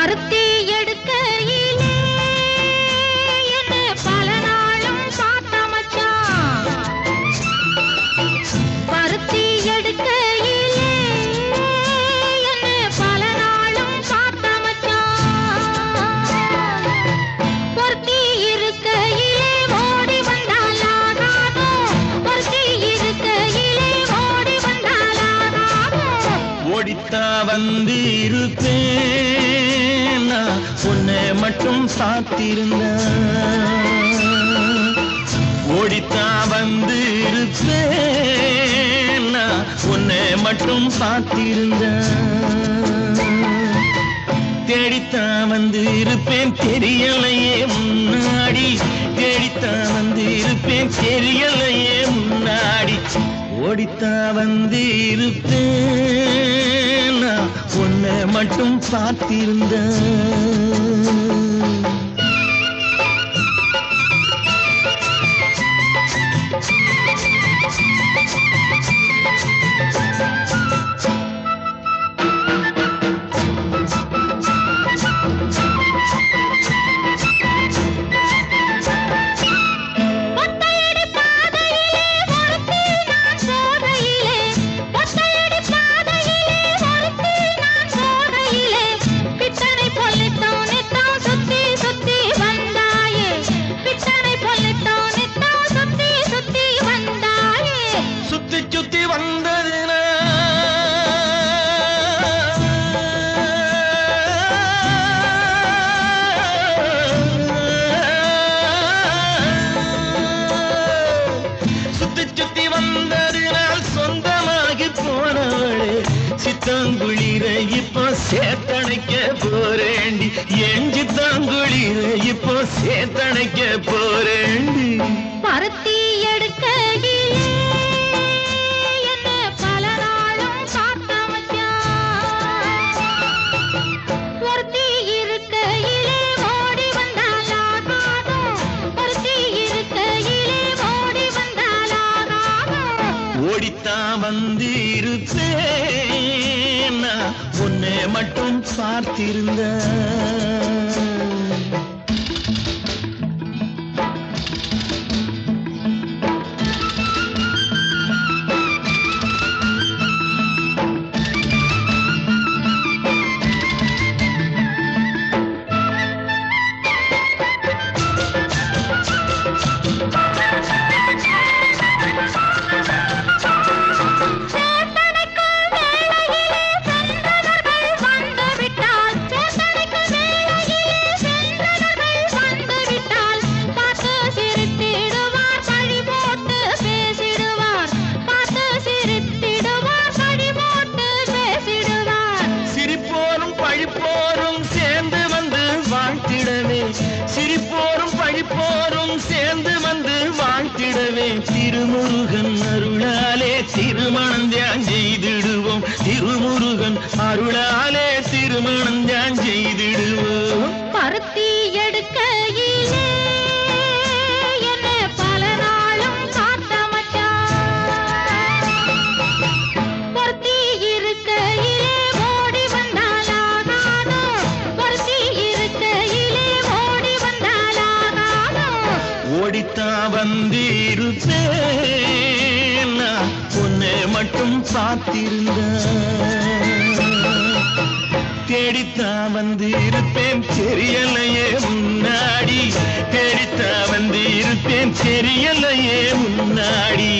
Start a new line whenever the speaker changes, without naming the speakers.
பருத்தி எடுக்கையிலே என்ன பல நாளும் பார்த்த மச்சான். பருத்தி எடுக்கையிலே என்ன பல நாளும் பார்த்த மச்சான். பொருத்தி இருக்கையிலே ஓடி வந்தாலாகாதோ, பொருத்தி இருக்கையிலே ஓடி வந்தாலாகாதோ.
ஓடித்தா வந்து இருப்பேன் நான் உன்னை மட்டும் பார்த்திருந்தேன். ஓடித்தா வந்து இருப்பேன் நான் உன்னை மட்டும் பார்த்திருந்தேன். தேடித்தான் வந்து இருப்பேன் தெரியலையே முன்னாடி, தேடித்தான் வந்து இருப்பேன் தெரியலையே முன்னாடி. ஓடித்தான் வந்து இருப்பேன் நான் உன்னை மட்டும் பார்த்திருந்தேன்.
ஒத்தையடி பாதையிலே ஒருத்தி நான் போகையிலே, ஒத்தையடி பாதையிலே ஒருத்தி நான் போகையிலே, பித்தனை பொல்லித்தோன் நித்தம் சுத்தி சுத்தி வந்தாயே, பித்தனை பொல்லித்தோன் நித்தம் சுத்தி சுத்தி வந்தாயே.
சுத்தி சுத்தி வந்ததுனா சுத்தி சுத்தி வந்ததினால் சொந்தமாகி போனவளே, சித்தாங்குளிர இப்போ சேத்தணைக்க போறேண்டி, என் சித்தாங்குளிர இப்போ சேத்தணைக்க போறேண்டி.
பருத்தி எடுக்கையிலே என்ன பல நாளும் பார்த்த மச்சான். ஒருத்தி இருக்கையிலே ஓடி வந்தாலாகாதோ, ஒருத்தி இருக்கையிலே ஓடி வந்தாலாகாதோ.
ஓடித்தான் வந்து இருப்பேன் நான் உன்னை மட்டும் பார்த்திருந்தேன்.
சேத்தனைக்கும் வேளையிலே சென்றவர்கள் வந்துவிட்டால், சேத்தனைக்கும் வேளையிலே சென்றவர்கள் வந்துவிட்டால், பார்த்து சிரித்திடுவார் பழி போட்டு பேசிடுவார், பார்த்து சிரித்திடுவார் பழி போட்டு பேசிடுவார்.
சிரிப்போரும் பழிப்போரும் சேர்ந்து வந்து வாழ்த்திடவே, சிரிப்போரும் பழிப்போரும் சேர்ந்து வந்து வாழ்த்திடவே, திருமுருகன் அருளாலே திருமணம் தியான் செய்திடுவோம், திருமுருகன் அருளாலே திருமணம் தியான் செய்திடுவோம்.
பருத்தி எடுக்கையிலே என்ன பல நாளும் பார்த்த மச்சான். பொருத்தி இருக்கையிலே ஓடி வந்தாலாகாதோ, பொருத்தி இருக்கையிலே ஓடி வந்தாலாகாதோ.
ஓடித்தான் வந்து இருப்பேன் நான் உன்னை மட்டும் பார்த்திருந்தேன். தேடித்தான் வந்து இருப்பேன் தெரியலையே முன்னாடி, தேடித்தான் வந்து இருப்பேன் தெரியலையே முன்னாடி.